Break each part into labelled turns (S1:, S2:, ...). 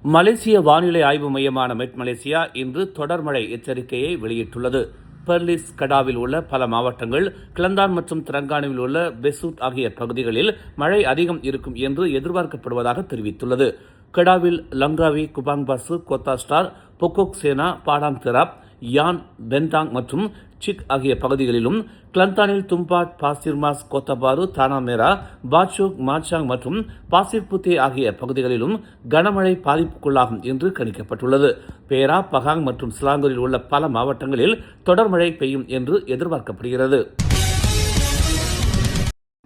S1: மலேசிய வானிலை ஆய்வு மையமான மெட் மலேசியா இன்று தொடர் மழை எச்சரிக்கையை வெளியிட்டுள்ளது. பெர்லிஸ் கடாவில் உள்ள பல மாவட்டங்கள், கிளந்தான் மற்றும் திரங்கானுவில் உள்ள பெசூட் ஆகிய பகுதிகளில் மழை அதிகம் இருக்கும் என்று எதிர்பார்க்கப்படுவதாக தெரிவித்துள்ளது. கடாவில் Langkawi, Kubang Pasu, Kota Star, Pokok Sena, Padang Terap, Yan, Pendang மற்றும் சிக் ஆகிய பகுதிகளிலும், கிளந்தானில் தும்பாட், பாசிர்மாஸ், கோத்தபாரு, தானாமேரா, பாட்சோக், மாச்சாங் மற்றும் பாசிர்புத்தே ஆகிய பகுதிகளிலும் கனமழை பாதிப்புக்குள்ளாகும் என்று கணிக்கப்பட்டுள்ளது. பேரா, பகாங் மற்றும் சிலாங்கூரில் உள்ள பல மாவட்டங்களில் தொடர் மழை பெய்யும் என்று எதிர்பார்க்கப்படுகிறது.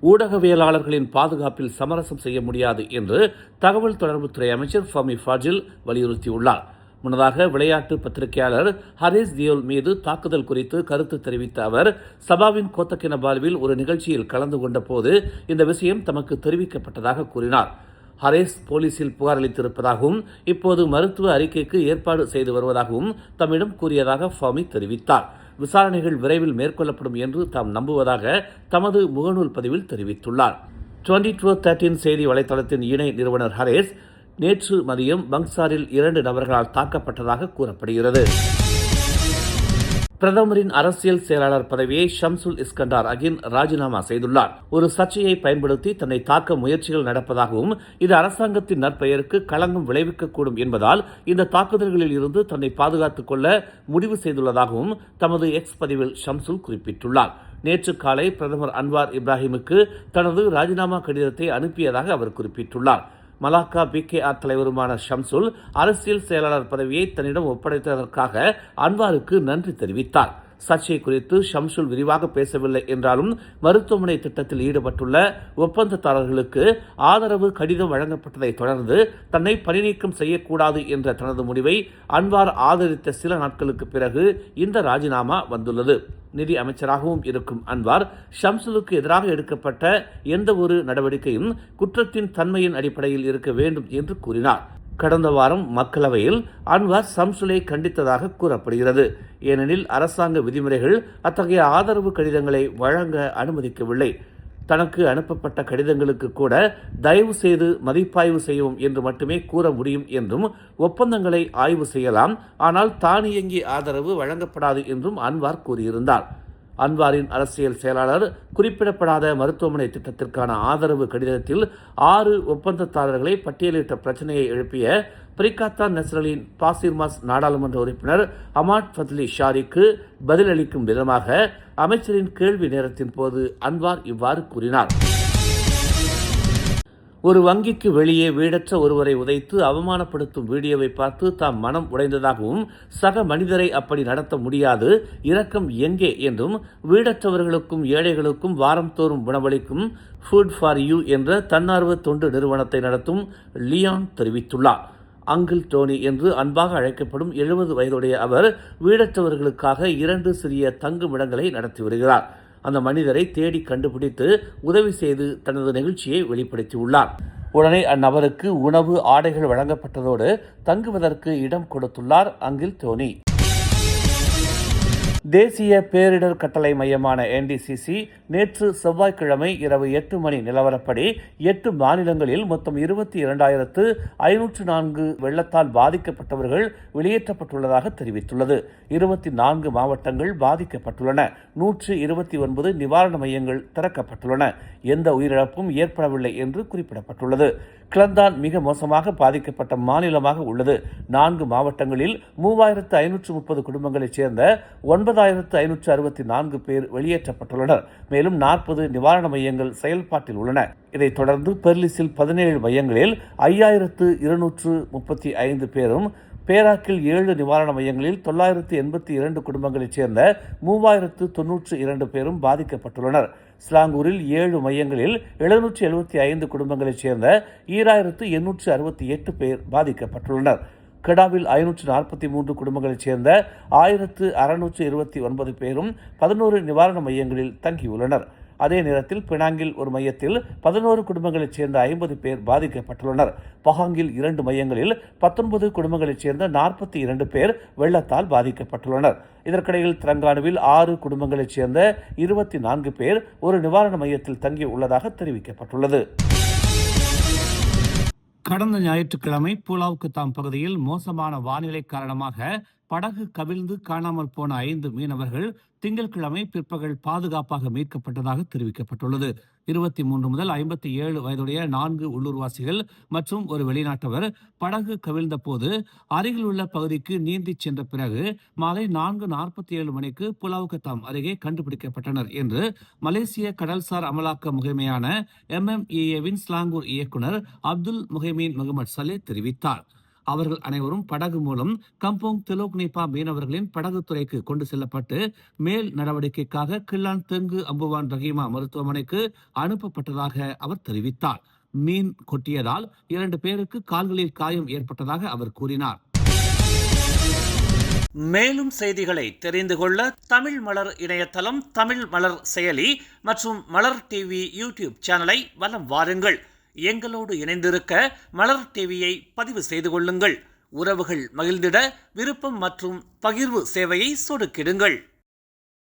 S1: ஊடகவியலாளர்களின் பாதுகாப்பில் சமரசம் செய்ய முடியாது என்று தகவல் தொடர்புத்துறை அமைச்சர் ஃபமி ஃபாஜில் வலியுறுத்தியுள்ளார். முன்னதாக விளையாட்டு பத்திரிகையாளர் ஹரீஸ் தியோல் மீது தாக்குதல் குறித்து கருத்து தெரிவித்த அவர், சபாவின் கோத்தகினபாலுவில் ஒரு நிகழ்ச்சியில் கலந்து கொண்ட போது இந்த விஷயம் தமக்கு தெரிவிக்கப்பட்டதாக கூறினார். ஹரேஸ் போலீசில் புகார் அளித்திருப்பதாகவும் இப்போது மருத்துவ அறிக்கைக்கு ஏற்பாடு செய்து வருவதாகவும் தம்மிடம் கூறியதாக ஃபாமி தெரிவித்தார். விசாரணைகள் விரைவில் மேற்கொள்ளப்படும் என்று தாம் நம்புவதாக தமது முகநூல் பதிவில் தெரிவித்துள்ளார். 2413 செய்தி வலைதளத்தின் இணை நிறுவனர் ஹரேஸ் நேற்று மதியம் பங்சாரில் 2 நபர்களால் தாக்கப்பட்டதாக கூறப்படுகிறது. பிரதமரின் அரசியல் செயலாளர் பதவியை ஷம்சுல் இஸ்கண்டார் அகின் ராஜினாமா செய்துள்ளார். ஒரு சர்ச்சையை பயன்படுத்தி தன்னை தாக்க முயற்சிகள் நடப்பதாகவும், இது அரசாங்கத்தின் நற்பெயருக்கு களங்கம் விளைவிக்கக்கூடும் என்பதால் இந்த தாக்குதல்களில் இருந்து தன்னை பாதுகாத்துக் கொள்ள முடிவு செய்துள்ளதாகவும் தமது எக்ஸ் பதிவில் ஷம்சுல் குறிப்பிட்டுள்ளார். நேற்று காலை பிரதமர் அன்வார் இப்ராஹிமுக்கு தனது ராஜினாமா கடிதத்தை அனுப்பியதாக அவர் குறிப்பிட்டுள்ளார். மலாக்கா பிகேஆர் தலைவருமான ஷம்சுல் அரசியல் செயலாளர் பதவியை தன்னிடம் ஒப்படைத்ததற்காக அன்வாருக்கு நன்றி தெரிவித்தார். சர்ச்சை குறித்து ஷம்சுல் விரிவாக பேசவில்லை என்றாலும் மருத்துவமனை திட்டத்தில் ஈடுபட்டுள்ள ஒப்பந்ததாரர்களுக்கு ஆதரவு கடிதம் வழங்கப்பட்டதை தொடர்ந்து தன்னை பணிநீக்கம் செய்யக்கூடாது என்ற தனது முடிவை அன்வார் ஆதரித்த சில நாட்களுக்கு பிறகு இந்த ராஜினாமா வந்துள்ளது. நிதி அமைச்சராகவும் இருக்கும் அன்வார் ஷம்சுலுக்கு எதிராக எடுக்கப்பட்ட எந்த ஒரு நடவடிக்கையும் குற்றத்தின் தன்மையின் அடிப்படையில் இருக்க வேண்டும் என்று கூறினார். கடந்த வாரம் மக்களவையில் அன்வார் ஷம்சுலை கண்டித்ததாக கூறப்படுகிறது. ஏனெனில் அரசாங்க விதிமுறைகள் அத்தகைய ஆதரவு கடிதங்களை வழங்க அனுமதிக்கவில்லை. தனக்கு அனுப்பப்பட்ட கடிதங்களுக்கு கூட தயவு செய்து மதிப்பாய்வு செய்யவும் என்று மட்டுமே கூற முடியும் என்றும், ஒப்பந்தங்களை ஆய்வு செய்யலாம், ஆனால் தானியங்கி ஆதரவு வழங்கப்படாது என்றும் அன்வார் கூறியிருந்தார். அன்வாரின் அரசியல் செயலாளர் குறிப்பிடப்படாத மருத்துவமனை திட்டத்திற்கான ஆதரவு கடிதத்தில் 6 ஒப்பந்ததாரர்களை பட்டியலிட்ட பிரச்சனையை எழுப்பிய பிரிகாத்தான் நஸ்ரலின் பாசிர்மாஸ் நாடாளுமன்ற உறுப்பினர் அமாட் ஃபத்லி ஷாரிக்கு பதிலளிக்கும் விதமாக அமைச்சரின் கேள்வி நேரத்தின் போது அன்வார் இவ்வாறு கூறினார். ஒரு வங்கிக்கு வெளியே வீடற்ற ஒருவரை உதைத்து அவமானப்படுத்தும் வீடியோவை பார்த்து தாம் மனம் உடைந்ததாகவும், சக மனிதரை அப்படி நடத்த முடியாது, இரக்கம் எங்கே என்றும், வீடற்றவர்களுக்கும் ஏழைகளுக்கும் வாரந்தோறும் உணவளிக்கும் ஃபுட் ஃபார் யூ என்ற தன்னார்வ தொண்டு நிறுவனத்தை நடத்தும் லியான் தெரிவித்துள்ளார். அங்கிள் டோனி என்று அன்பாக அழைக்கப்படும் 70 வயதுடைய அவர் வீடற்றவர்களுக்காக 2 சிறிய தங்குமிடங்களை நடத்தி வருகிறார். அந்த மனிதரை தேடி கண்டுபிடித்து உதவி செய்து தனது நெகிழ்ச்சியை வெளிப்படுத்தியுள்ளார். உடனே அந்நபருக்கு உணவு, ஆடைகள் வழங்கப்பட்டதோடு தங்குவதற்கு இடம் கொடுத்துள்ளார் அங்கிள் டோனி. தேசிய பேரிடர் கட்டளை மையமான NDCC நேற்று செவ்வாய்க்கிழமை இரவு 8 மணி நிலவரப்படி 8 மாநிலங்களில் மொத்தம் 22,504 வெள்ளத்தால் பாதிக்கப்பட்டவர்கள் வெளியேற்றப்பட்டுள்ளதாக தெரிவித்துள்ளது. 24 மாவட்டங்கள் பாதிக்கப்பட்டுள்ளன. 129 நிவாரண மையங்கள் திறக்கப்பட்டுள்ளன. எந்த உயிரிழப்பும் ஏற்படவில்லை என்று குறிப்பிடப்பட்டுள்ளது. கிளந்தான் மிக மோசமாக பாதிக்கப்பட்ட மாநிலமாக உள்ளது. 4 மாவட்டங்களில் 3,530 குடும்பங்களைச் சேர்ந்த 9,564 பேர் வெளியேற்றப்பட்டுள்ளனர். மேலும் 40 நிவாரண மையங்கள் செயல்பாட்டில் உள்ளன. இதைத் தொடர்ந்து பெர்லிஸில் 17 மையங்களில் 5,235 பேரும், பேராக்கில் 7 நிவாரண மையங்களில் 982 குடும்பங்களைச் சேர்ந்த 3,092 பேரும் பாதிக்கப்பட்டுள்ளனர். ஸ்லாங்கூரில் 7 மையங்களில் 775 குடும்பங்களைச் சேர்ந்த 2,868 பேர் பாதிக்கப்பட்டுள்ளனர். கெடாவில் 543 குடும்பங்களைச் சேர்ந்த 1,629 பேரும் 11 நிவாரண மையங்களில் தங்கியுள்ளனர். அதே நேரத்தில் பினாங்கில் ஒரு மையத்தில் 11 குடும்பங்களைச் சேர்ந்த 50 பேர் பாதிக்கப்பட்டுள்ளனர். பஹாங்கில் 2 மையங்களில் 19 குடும்பங்களைச் சேர்ந்த 42 பேர் வெள்ளத்தால் பாதிக்கப்பட்டுள்ளனர். இதற்கிடையில் திரங்கானுவில் 6 குடும்பங்களைச் சேர்ந்த 24 பேர் ஒரு நிவாரண மையத்தில் தங்கி உள்ளதாக தெரிவிக்கப்பட்டுள்ளது. கடந்த ஞாயிற்றுக்கிழமை பூலாவுக்குத்தாம் பகுதியில் மோசமான வானிலை காரணமாக படகு கவிழ்ந்து காணாமல் போன 5 மீனவர்கள் திங்கட்கிழமை பிற்பகல் பாதுகாப்பாக மீட்கப்பட்டதாக தெரிவிக்கப்பட்டுள்ளது. 23 முதல் 57 வயதுடைய 4 உள்ளூர்வாசிகள் மற்றும் ஒரு வெளிநாட்டவர் படகு கவிழ்ந்த போது அருகில் உள்ள பகுதிக்கு நீந்தி சென்ற பிறகு மாலை 4:47 மணிக்கு புலாவுக்கத்தாம் அருகே கண்டுபிடிக்கப்பட்டனர் என்று மலேசிய கடல்சார் அமலாக்க முகமையான MMEA-வின் ஸ்லாங்கூர் இயக்குனர் அப்துல் முஹைமீன் முகமது சலே தெரிவித்தார். அவர்கள் அனைவரும் படகு மூலம் கம்போங் தெலோக்னிபா மீனவர்களின் படகு துறைக்கு கொண்டு செல்லப்பட்டு மேல் நடவடிக்கைக்காக கில்லான் தெங்கு அம்புவான் ரஹீமா மருத்துவமனைக்கு அனுப்பப்பட்டதாக அவர் தெரிவித்தார். மீன் கொட்டியதால் 2 பேருக்கு கால்களில் காயம் ஏற்பட்டதாக அவர் கூறினார். மேலும் செய்திகளை தெரிந்து கொள்ள தமிழ் மலர் இணையதளம், தமிழ் மலர் செயலி மற்றும் மலர் டிவி யூடியூப் சேனலை வலம் வாருங்கள். எங்களோடு இணைந்திருக்க மலர் டிவியை பதிவு செய்து கொள்ளுங்கள். உறவுகள் மகிழ்ந்திட விருப்பம் மற்றும் பகிர்வு சேவையை சொடுக்கிடுங்கள்.